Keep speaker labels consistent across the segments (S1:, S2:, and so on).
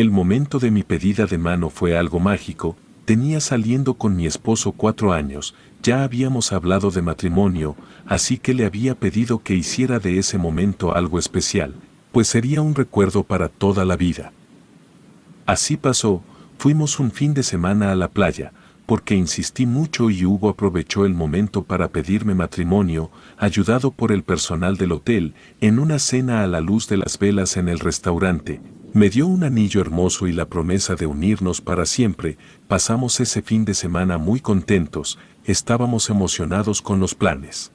S1: El momento de mi pedida de mano fue algo mágico. Tenía saliendo con mi esposo 4 años, ya habíamos hablado de matrimonio, así que le había pedido que hiciera de ese momento algo especial, pues sería un recuerdo para toda la vida. Así pasó, fuimos un fin de semana a la playa, porque insistí mucho y Hugo aprovechó el momento para pedirme matrimonio, ayudado por el personal del hotel, en una cena a la luz de las velas en el restaurante. Me dio un anillo hermoso y la promesa de unirnos para siempre. Pasamos ese fin de semana muy contentos, estábamos emocionados con los planes.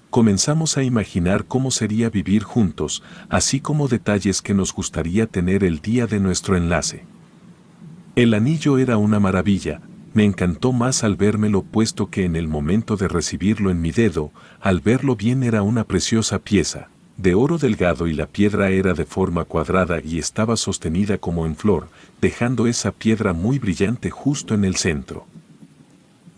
S1: Comenzamos a imaginar cómo sería vivir juntos, así como detalles que nos gustaría tener el día de nuestro enlace. El anillo era una maravilla, me encantó más al vérmelo puesto que en el momento de recibirlo en mi dedo, al verlo bien era una preciosa pieza, de oro delgado y la piedra era de forma cuadrada y estaba sostenida como en flor, dejando esa piedra muy brillante justo en el centro.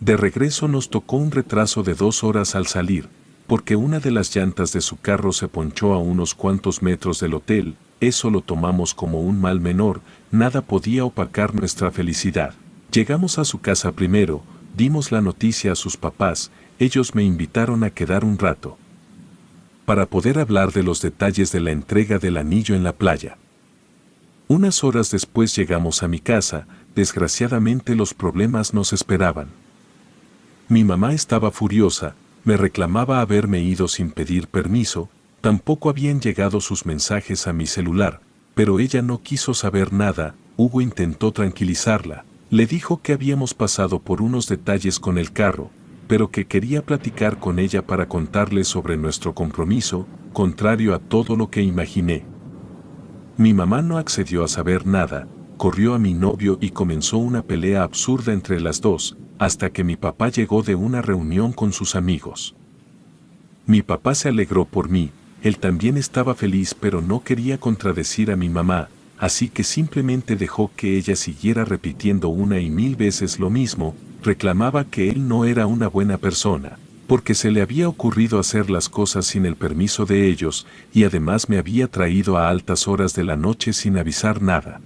S1: De regreso nos tocó un retraso de 2 horas al salir, porque una de las llantas de su carro se ponchó a unos cuantos metros del hotel. Eso lo tomamos como un mal menor, nada podía opacar nuestra felicidad. Llegamos a su casa primero, dimos la noticia a sus papás, ellos me invitaron a quedar un rato, para poder hablar de los detalles de la entrega del anillo en la playa. Unas horas después llegamos a mi casa, desgraciadamente los problemas nos esperaban. Mi mamá estaba furiosa, me reclamaba haberme ido sin pedir permiso, tampoco habían llegado sus mensajes a mi celular, pero ella no quiso saber nada. Hugo intentó tranquilizarla, le dijo que habíamos pasado por unos detalles con el carro, pero que quería platicar con ella para contarle sobre nuestro compromiso, contrario a todo lo que imaginé. Mi mamá no accedió a saber nada, corrió a mi novio y comenzó una pelea absurda entre las dos, hasta que mi papá llegó de una reunión con sus amigos. Mi papá se alegró por mí, él también estaba feliz pero no quería contradecir a mi mamá, así que simplemente dejó que ella siguiera repitiendo una y mil veces lo mismo, reclamaba que él no era una buena persona, porque se le había ocurrido hacer las cosas sin el permiso de ellos, y además me había traído a altas horas de la noche sin avisar nada.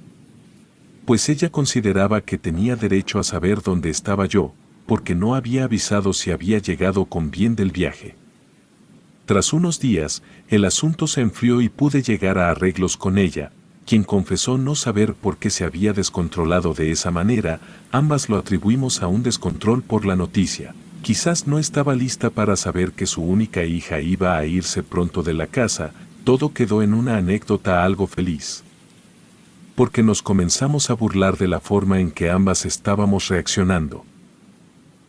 S1: Pues ella consideraba que tenía derecho a saber dónde estaba yo, porque no había avisado si había llegado con bien del viaje. Tras unos días, el asunto se enfrió y pude llegar a arreglos con ella, quien confesó no saber por qué se había descontrolado de esa manera. Ambas lo atribuimos a un descontrol por la noticia. Quizás no estaba lista para saber que su única hija iba a irse pronto de la casa. Todo quedó en una anécdota algo feliz, porque nos comenzamos a burlar de la forma en que ambas estábamos reaccionando.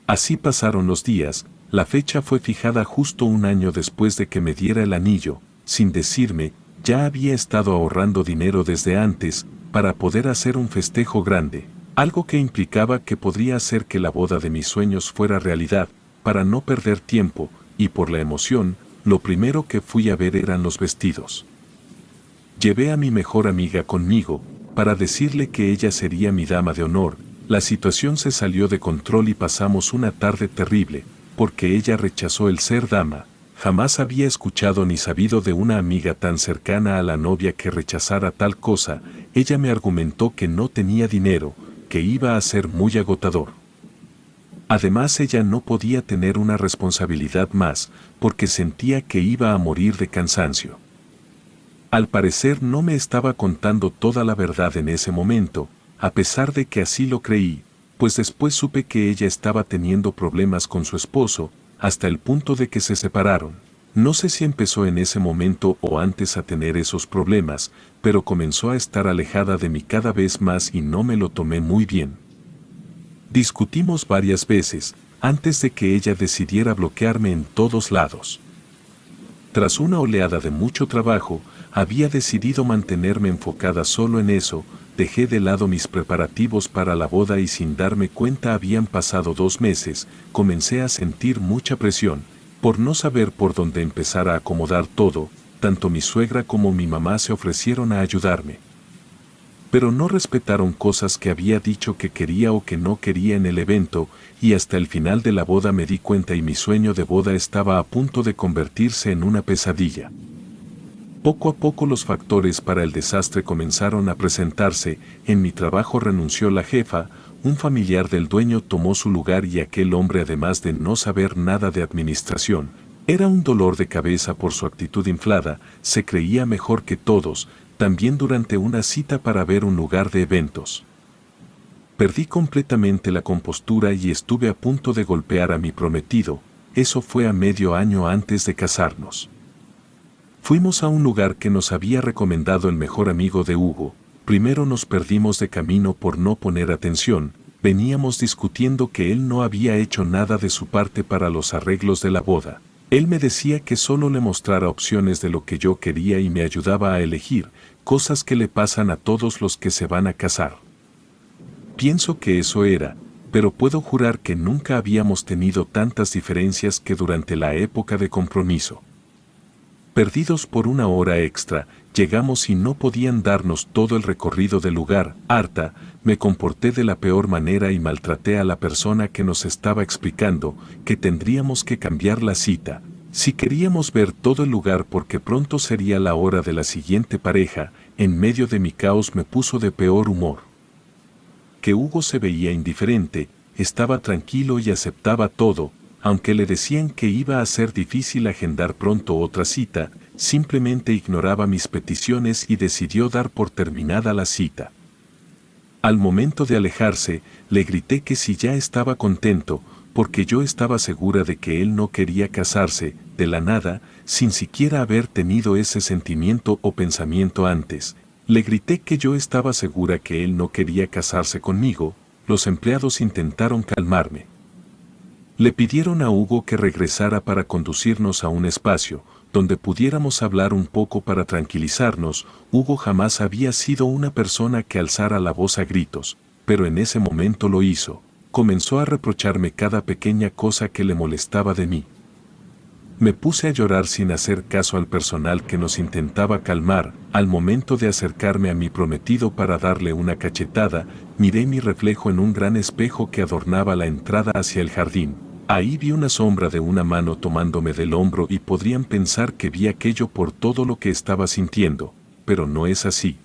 S1: Así pasaron los días. La fecha fue fijada justo un año después de que me diera el anillo. Sin decirme, ya había estado ahorrando dinero desde antes para poder hacer un festejo grande, algo que implicaba que podría hacer que la boda de mis sueños fuera realidad. Para no perder tiempo, y por la emoción, lo primero que fui a ver eran los vestidos. Llevé a mi mejor amiga conmigo, para decirle que ella sería mi dama de honor. La situación se salió de control y pasamos una tarde terrible, porque ella rechazó el ser dama. Jamás había escuchado ni sabido de una amiga tan cercana a la novia que rechazara tal cosa. Ella me argumentó que no tenía dinero, que iba a ser muy agotador. Además ella no podía tener una responsabilidad más, porque sentía que iba a morir de cansancio. Al parecer no me estaba contando toda la verdad en ese momento, a pesar de que así lo creí, pues después supe que ella estaba teniendo problemas con su esposo, hasta el punto de que se separaron. No sé si empezó en ese momento o antes a tener esos problemas, pero comenzó a estar alejada de mí cada vez más y no me lo tomé muy bien. Discutimos varias veces, antes de que ella decidiera bloquearme en todos lados. Tras una oleada de mucho trabajo, había decidido mantenerme enfocada solo en eso. Dejé de lado mis preparativos para la boda y sin darme cuenta habían pasado 2 meses, comencé a sentir mucha presión, por no saber por dónde empezar a acomodar todo. Tanto mi suegra como mi mamá se ofrecieron a ayudarme, pero no respetaron cosas que había dicho que quería o que no quería en el evento, y hasta el final de la boda me di cuenta y mi sueño de boda estaba a punto de convertirse en una pesadilla. Poco a poco los factores para el desastre comenzaron a presentarse. En mi trabajo renunció la jefa, un familiar del dueño tomó su lugar y aquel hombre, además de no saber nada de administración, era un dolor de cabeza por su actitud inflada, se creía mejor que todos, también durante una cita para ver un lugar de eventos. Perdí completamente la compostura y estuve a punto de golpear a mi prometido. Eso fue a medio año antes de casarnos. Fuimos a un lugar que nos había recomendado el mejor amigo de Hugo. Primero nos perdimos de camino por no poner atención. Veníamos discutiendo que él no había hecho nada de su parte para los arreglos de la boda. Él me decía que solo le mostrara opciones de lo que yo quería y me ayudaba a elegir, cosas que le pasan a todos los que se van a casar. Pienso que eso era, pero puedo jurar que nunca habíamos tenido tantas diferencias que durante la época de compromiso. Perdidos por una hora extra, llegamos y no podían darnos todo el recorrido del lugar. Harta, me comporté de la peor manera y maltraté a la persona que nos estaba explicando que tendríamos que cambiar la cita, si queríamos ver todo el lugar porque pronto sería la hora de la siguiente pareja. En medio de mi caos me puso de peor humor. Que Hugo se veía indiferente, estaba tranquilo y aceptaba todo. Aunque le decían que iba a ser difícil agendar pronto otra cita, simplemente ignoraba mis peticiones y decidió dar por terminada la cita. Al momento de alejarse, le grité que si ya estaba contento, porque yo estaba segura de que él no quería casarse, de la nada, sin siquiera haber tenido ese sentimiento o pensamiento antes. Le grité que yo estaba segura que él no quería casarse conmigo. Los empleados intentaron calmarme. Le pidieron a Hugo que regresara para conducirnos a un espacio, donde pudiéramos hablar un poco para tranquilizarnos. Hugo jamás había sido una persona que alzara la voz a gritos, pero en ese momento lo hizo. Comenzó a reprocharme cada pequeña cosa que le molestaba de mí. Me puse a llorar sin hacer caso al personal que nos intentaba calmar. Al momento de acercarme a mi prometido para darle una cachetada, miré mi reflejo en un gran espejo que adornaba la entrada hacia el jardín. Ahí vi una sombra de una mano tomándome del hombro y podrían pensar que vi aquello por todo lo que estaba sintiendo, pero no es así.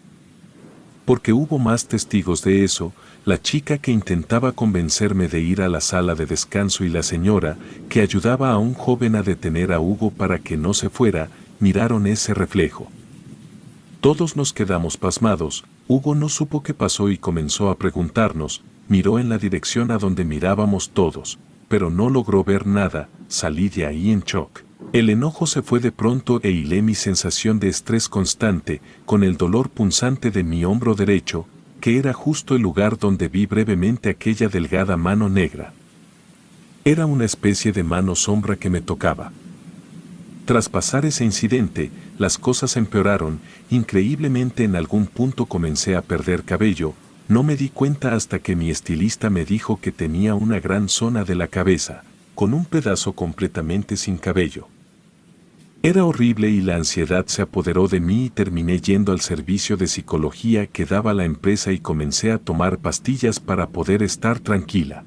S1: Porque hubo más testigos de eso, la chica que intentaba convencerme de ir a la sala de descanso y la señora que ayudaba a un joven a detener a Hugo para que no se fuera, miraron ese reflejo. Todos nos quedamos pasmados. Hugo no supo qué pasó y comenzó a preguntarnos, miró en la dirección a donde mirábamos todos, pero no logró ver nada. Salí de ahí en shock. El enojo se fue de pronto e hilé mi sensación de estrés constante con el dolor punzante de mi hombro derecho, que era justo el lugar donde vi brevemente aquella delgada mano negra. Era una especie de mano sombra que me tocaba. Tras pasar ese incidente, las cosas empeoraron. Increíblemente en algún punto comencé a perder cabello. No me di cuenta hasta que mi estilista me dijo que tenía una gran zona de la cabeza, con un pedazo completamente sin cabello. Era horrible y la ansiedad se apoderó de mí y terminé yendo al servicio de psicología que daba la empresa y comencé a tomar pastillas para poder estar tranquila.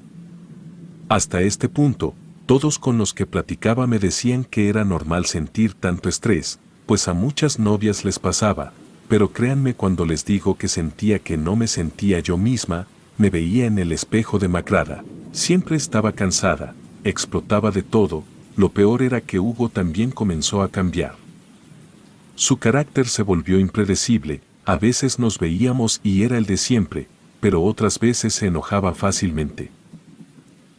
S1: Hasta este punto, todos con los que platicaba me decían que era normal sentir tanto estrés, pues a muchas novias les pasaba, pero créanme cuando les digo que sentía que no me sentía yo misma, me veía en el espejo demacrada, siempre estaba cansada, explotaba de todo. Lo peor era que Hugo también comenzó a cambiar. Su carácter se volvió impredecible, a veces nos veíamos y era el de siempre, pero otras veces se enojaba fácilmente.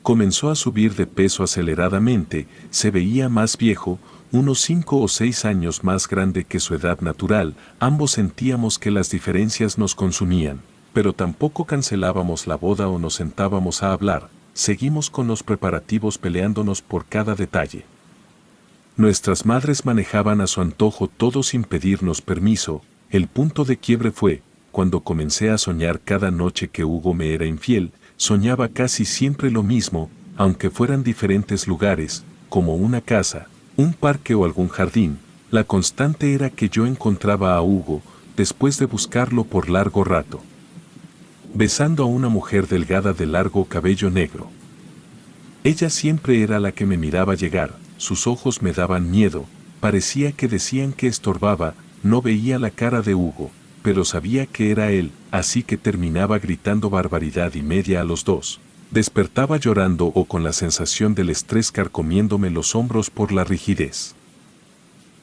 S1: Comenzó a subir de peso aceleradamente, se veía más viejo, unos 5 o 6 años más grande que su edad natural. Ambos sentíamos que las diferencias nos consumían, pero tampoco cancelábamos la boda o nos sentábamos a hablar. Seguimos con los preparativos peleándonos por cada detalle. Nuestras madres manejaban a su antojo todo sin pedirnos permiso. El punto de quiebre fue cuando comencé a soñar cada noche que Hugo me era infiel. Soñaba casi siempre lo mismo, aunque fueran diferentes lugares, como una casa, un parque o algún jardín. La constante era que yo encontraba a Hugo, después de buscarlo por largo rato, besando a una mujer delgada de largo cabello negro. Ella siempre era la que me miraba llegar, sus ojos me daban miedo, parecía que decían que estorbaba, no veía la cara de Hugo, pero sabía que era él, así que terminaba gritando barbaridad y media a los dos. Despertaba llorando o con la sensación del estrés carcomiéndome los hombros por la rigidez.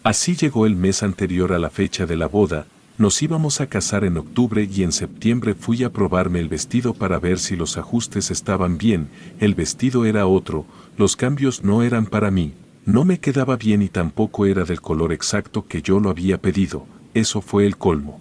S1: Así llegó el mes anterior a la fecha de la boda. Nos íbamos a casar en octubre y en septiembre fui a probarme el vestido para ver si los ajustes estaban bien. El vestido era otro, los cambios no eran para mí, no me quedaba bien y tampoco era del color exacto que yo lo había pedido. Eso fue el colmo.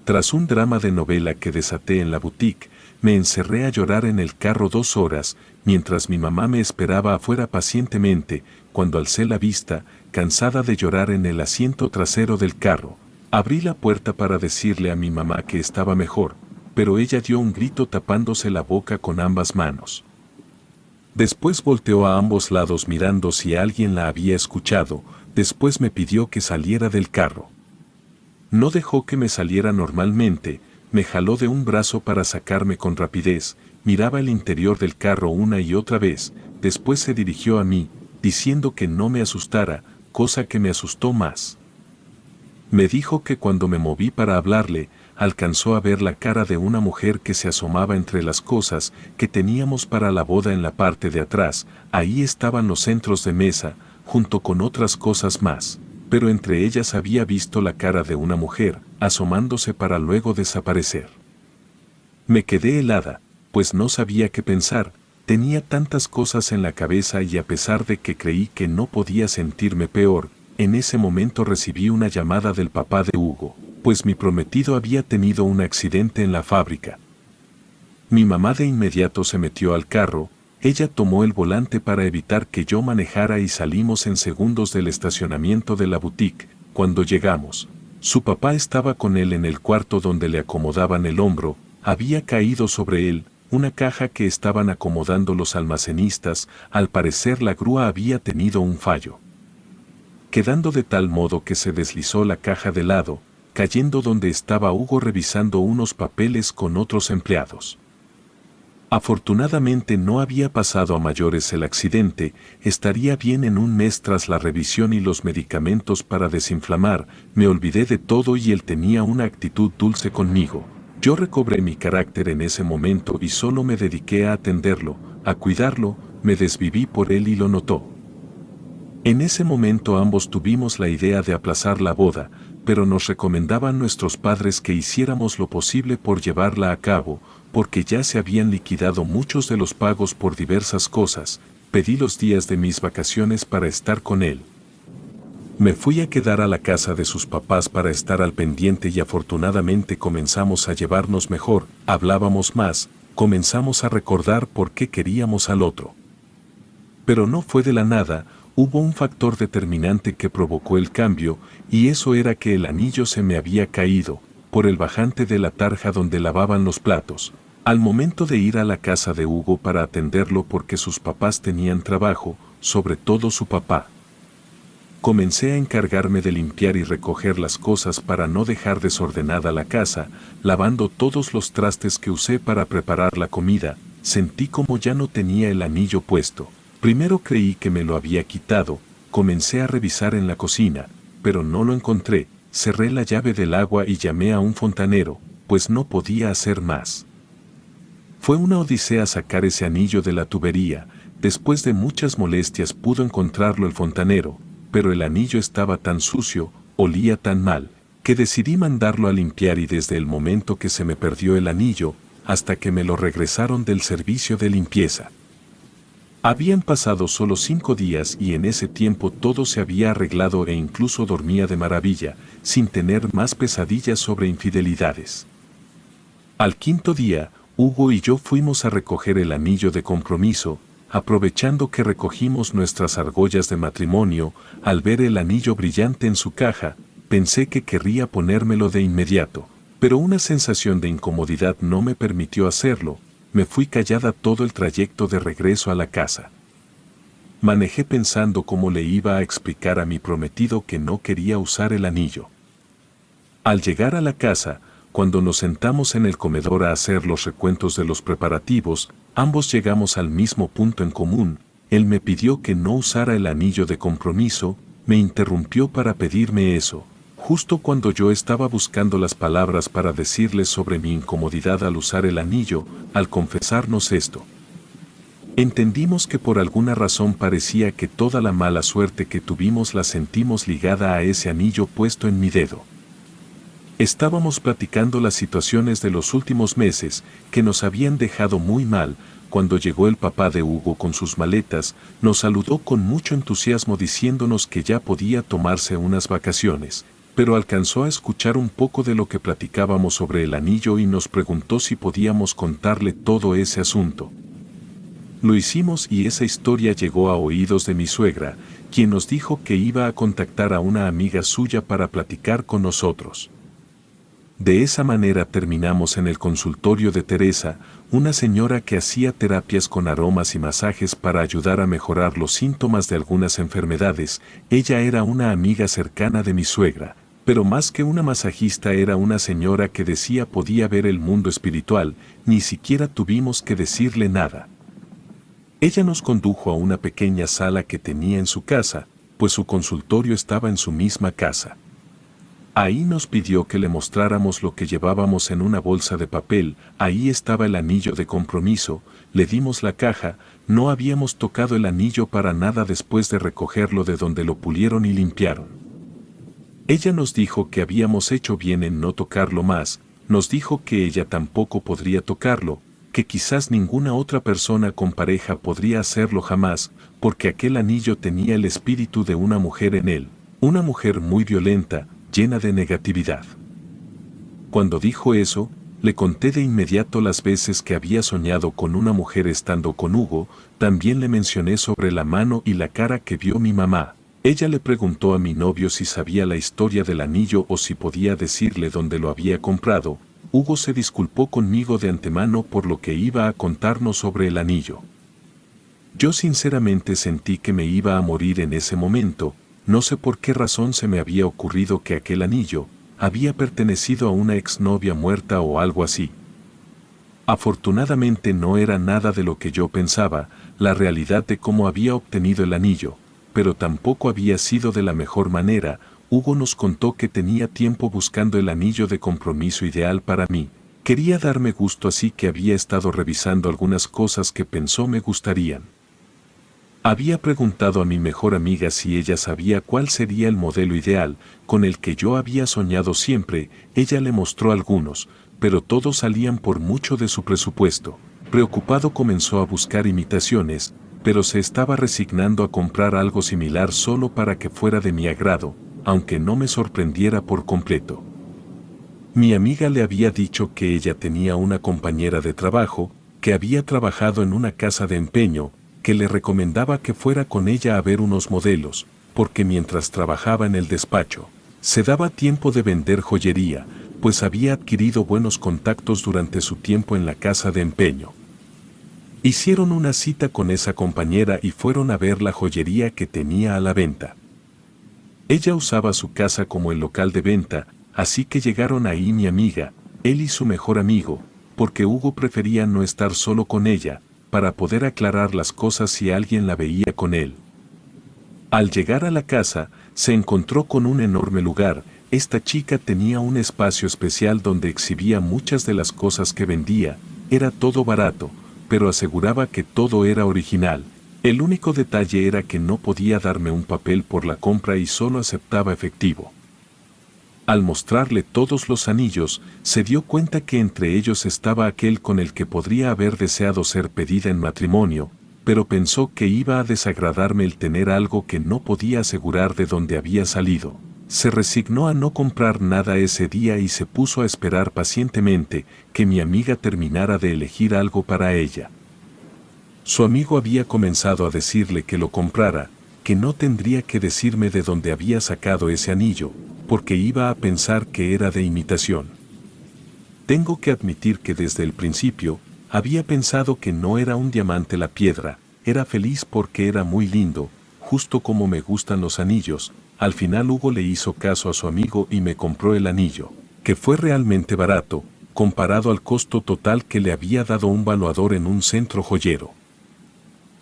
S1: Tras un drama de novela que desaté en la boutique, me encerré a llorar en el carro 2 horas, mientras mi mamá me esperaba afuera pacientemente. Cuando alcé la vista, cansada de llorar en el asiento trasero del carro, abrí la puerta para decirle a mi mamá que estaba mejor, pero ella dio un grito tapándose la boca con ambas manos. Después volteó a ambos lados mirando si alguien la había escuchado. Después me pidió que saliera del carro. No dejó que me saliera normalmente, me jaló de un brazo para sacarme con rapidez, miraba el interior del carro una y otra vez, después se dirigió a mí, diciendo que no me asustara, cosa que me asustó más. Me dijo que cuando me moví para hablarle, alcanzó a ver la cara de una mujer que se asomaba entre las cosas que teníamos para la boda en la parte de atrás. Ahí estaban los centros de mesa, junto con otras cosas más, pero entre ellas había visto la cara de una mujer, asomándose para luego desaparecer. Me quedé helada, pues no sabía qué pensar, tenía tantas cosas en la cabeza y a pesar de que creí que no podía sentirme peor, en ese momento recibí una llamada del papá de Hugo, pues mi prometido había tenido un accidente en la fábrica. Mi mamá de inmediato se metió al carro, ella tomó el volante para evitar que yo manejara y salimos en segundos del estacionamiento de la boutique. Cuando llegamos, su papá estaba con él en el cuarto donde le acomodaban el hombro, había caído sobre él una caja que estaban acomodando los almacenistas, al parecer la grúa había tenido un fallo, quedando de tal modo que se deslizó la caja de lado, cayendo donde estaba Hugo revisando unos papeles con otros empleados. Afortunadamente no había pasado a mayores el accidente, estaría bien en un mes tras la revisión y los medicamentos para desinflamar. Me olvidé de todo y él tenía una actitud dulce conmigo. Yo recobré mi carácter en ese momento y solo me dediqué a atenderlo, a cuidarlo, me desviví por él y lo notó. En ese momento ambos tuvimos la idea de aplazar la boda, pero nos recomendaban nuestros padres que hiciéramos lo posible por llevarla a cabo, porque ya se habían liquidado muchos de los pagos por diversas cosas. Pedí los días de mis vacaciones para estar con él. Me fui a quedar a la casa de sus papás para estar al pendiente y afortunadamente comenzamos a llevarnos mejor, hablábamos más, comenzamos a recordar por qué queríamos al otro. Pero no fue de la nada, hubo un factor determinante que provocó el cambio, y eso era que el anillo se me había caído por el bajante de la tarja donde lavaban los platos. Al momento de ir a la casa de Hugo para atenderlo porque sus papás tenían trabajo, sobre todo su papá, comencé a encargarme de limpiar y recoger las cosas para no dejar desordenada la casa, lavando todos los trastes que usé para preparar la comida. Sentí como ya no tenía el anillo puesto. Primero creí que me lo había quitado, comencé a revisar en la cocina, pero no lo encontré. Cerré la llave del agua y llamé a un fontanero, pues no podía hacer más. Fue una odisea sacar ese anillo de la tubería. Después de muchas molestias pudo encontrarlo el fontanero, pero el anillo estaba tan sucio, olía tan mal, que decidí mandarlo a limpiar y desde el momento que se me perdió el anillo, hasta que me lo regresaron del servicio de limpieza. Habían pasado solo 5 días y en ese tiempo todo se había arreglado e incluso dormía de maravilla, sin tener más pesadillas sobre infidelidades. Al 5.º día, Hugo y yo fuimos a recoger el anillo de compromiso, aprovechando que recogimos nuestras argollas de matrimonio. Al ver el anillo brillante en su caja, pensé que querría ponérmelo de inmediato, pero una sensación de incomodidad no me permitió hacerlo. Me fui callada todo el trayecto de regreso a la casa. Manejé pensando cómo le iba a explicar a mi prometido que no quería usar el anillo. Al llegar a la casa, cuando nos sentamos en el comedor a hacer los recuentos de los preparativos, ambos llegamos al mismo punto en común. Él me pidió que no usara el anillo de compromiso, me interrumpió para pedirme eso. justo cuando yo estaba buscando las palabras para decirle sobre mi incomodidad al usar el anillo, al confesarnos esto. Entendimos que por alguna razón parecía que toda la mala suerte que tuvimos la sentimos ligada a ese anillo puesto en mi dedo. Estábamos platicando las situaciones de los últimos meses que nos habían dejado muy mal, cuando llegó el papá de Hugo con sus maletas, nos saludó con mucho entusiasmo diciéndonos que ya podía tomarse unas vacaciones, pero alcanzó a escuchar un poco de lo que platicábamos sobre el anillo y nos preguntó si podíamos contarle todo ese asunto. Lo hicimos y esa historia llegó a oídos de mi suegra, quien nos dijo que iba a contactar a una amiga suya para platicar con nosotros. De esa manera terminamos en el consultorio de Teresa, una señora que hacía terapias con aromas y masajes para ayudar a mejorar los síntomas de algunas enfermedades. Ella era una amiga cercana de mi suegra, pero más que una masajista era una señora que decía podía ver el mundo espiritual, ni siquiera tuvimos que decirle nada. Ella nos condujo a una pequeña sala que tenía en su casa, pues su consultorio estaba en su misma casa. Ahí nos pidió que le mostráramos lo que llevábamos en una bolsa de papel. Ahí estaba el anillo de compromiso, le dimos la caja, no habíamos tocado el anillo para nada después de recogerlo de donde lo pulieron y limpiaron. Ella nos dijo que habíamos hecho bien en no tocarlo más, nos dijo que ella tampoco podría tocarlo, que quizás ninguna otra persona con pareja podría hacerlo jamás, porque aquel anillo tenía el espíritu de una mujer en él, una mujer muy violenta, llena de negatividad. Cuando dijo eso, le conté de inmediato las veces que había soñado con una mujer estando con Hugo, también le mencioné sobre la mano y la cara que vio mi mamá. Ella le preguntó a mi novio si sabía la historia del anillo o si podía decirle dónde lo había comprado. Hugo se disculpó conmigo de antemano por lo que iba a contarnos sobre el anillo. Yo sinceramente sentí que me iba a morir en ese momento. No sé por qué razón se me había ocurrido que aquel anillo había pertenecido a una exnovia muerta o algo así. Afortunadamente no era nada de lo que yo pensaba, la realidad de cómo había obtenido el anillo, pero tampoco había sido de la mejor manera. Hugo nos contó que tenía tiempo buscando el anillo de compromiso ideal para mí. Quería darme gusto, así que había estado revisando algunas cosas que pensó me gustarían. Había preguntado a mi mejor amiga si ella sabía cuál sería el modelo ideal, con el que yo había soñado siempre. Ella le mostró algunos, pero todos salían por mucho de su presupuesto. Preocupado comenzó a buscar imitaciones, pero se estaba resignando a comprar algo similar solo para que fuera de mi agrado, aunque no me sorprendiera por completo. Mi amiga le había dicho que ella tenía una compañera de trabajo, que había trabajado en una casa de empeño, que le recomendaba que fuera con ella a ver unos modelos, porque mientras trabajaba en el despacho, se daba tiempo de vender joyería, pues había adquirido buenos contactos durante su tiempo en la casa de empeño. Hicieron una cita con esa compañera y fueron a ver la joyería que tenía a la venta. Ella usaba su casa como el local de venta, así que llegaron ahí mi amiga, él y su mejor amigo, porque Hugo prefería no estar solo con ella, para poder aclarar las cosas si alguien la veía con él. Al llegar a la casa, se encontró con un enorme lugar. Esta chica tenía un espacio especial donde exhibía muchas de las cosas que vendía. Era todo barato, pero aseguraba que todo era original. El único detalle era que no podía darme un papel por la compra y solo aceptaba efectivo. Al mostrarle todos los anillos, se dio cuenta que entre ellos estaba aquel con el que podría haber deseado ser pedida en matrimonio, pero pensó que iba a desagradarme el tener algo que no podía asegurar de dónde había salido. Se resignó a no comprar nada ese día y se puso a esperar pacientemente que mi amiga terminara de elegir algo para ella. Su amigo había comenzado a decirle que lo comprara, que no tendría que decirme de dónde había sacado ese anillo, porque iba a pensar que era de imitación. Tengo que admitir que desde el principio, había pensado que no era un diamante la piedra. Era feliz porque era muy lindo, justo como me gustan los anillos. Al final Hugo le hizo caso a su amigo y me compró el anillo, que fue realmente barato, comparado al costo total que le había dado un valuador en un centro joyero.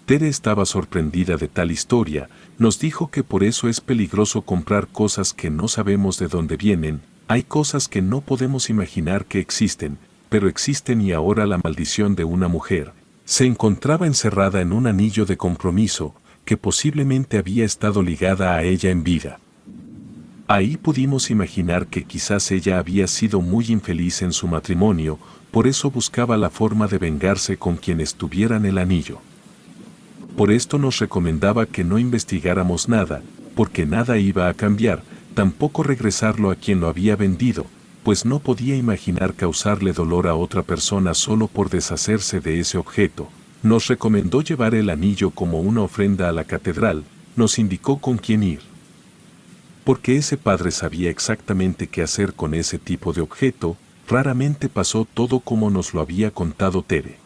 S1: Tere estaba sorprendida de tal historia, nos dijo que por eso es peligroso comprar cosas que no sabemos de dónde vienen, hay cosas que no podemos imaginar que existen, pero existen y ahora la maldición de una mujer. Se encontraba encerrada en un anillo de compromiso, que posiblemente había estado ligada a ella en vida. Ahí pudimos imaginar que quizás ella había sido muy infeliz en su matrimonio, por eso buscaba la forma de vengarse con quienes tuvieran el anillo. Por esto nos recomendaba que no investigáramos nada, porque nada iba a cambiar, tampoco regresarlo a quien lo había vendido, pues no podía imaginar causarle dolor a otra persona solo por deshacerse de ese objeto. Nos recomendó llevar el anillo como una ofrenda a la catedral, nos indicó con quién ir. Porque ese padre sabía exactamente qué hacer con ese tipo de objeto, raramente pasó todo como nos lo había contado Tere.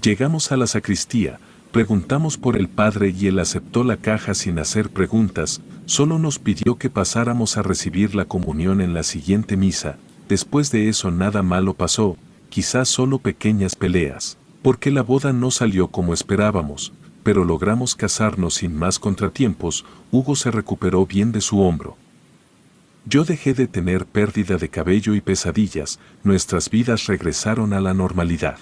S1: Llegamos a la sacristía, preguntamos por el padre y él aceptó la caja sin hacer preguntas, solo nos pidió que pasáramos a recibir la comunión en la siguiente misa. Después de eso nada malo pasó, quizás solo pequeñas peleas, porque la boda no salió como esperábamos, pero logramos casarnos sin más contratiempos. Hugo se recuperó bien de su hombro. Yo dejé de tener pérdida de cabello y pesadillas, nuestras vidas regresaron a la normalidad.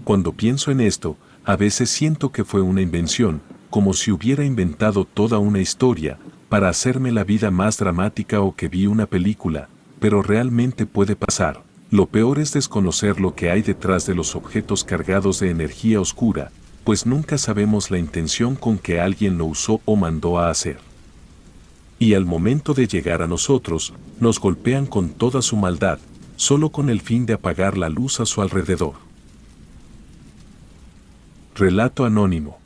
S1: Cuando pienso en esto, a veces siento que fue una invención, como si hubiera inventado toda una historia, para hacerme la vida más dramática o que vi una película, pero realmente puede pasar. Lo peor es desconocer lo que hay detrás de los objetos cargados de energía oscura, pues nunca sabemos la intención con que alguien lo usó o mandó a hacer. Y al momento de llegar a nosotros, nos golpean con toda su maldad, solo con el fin de apagar la luz a su alrededor. Relato anónimo.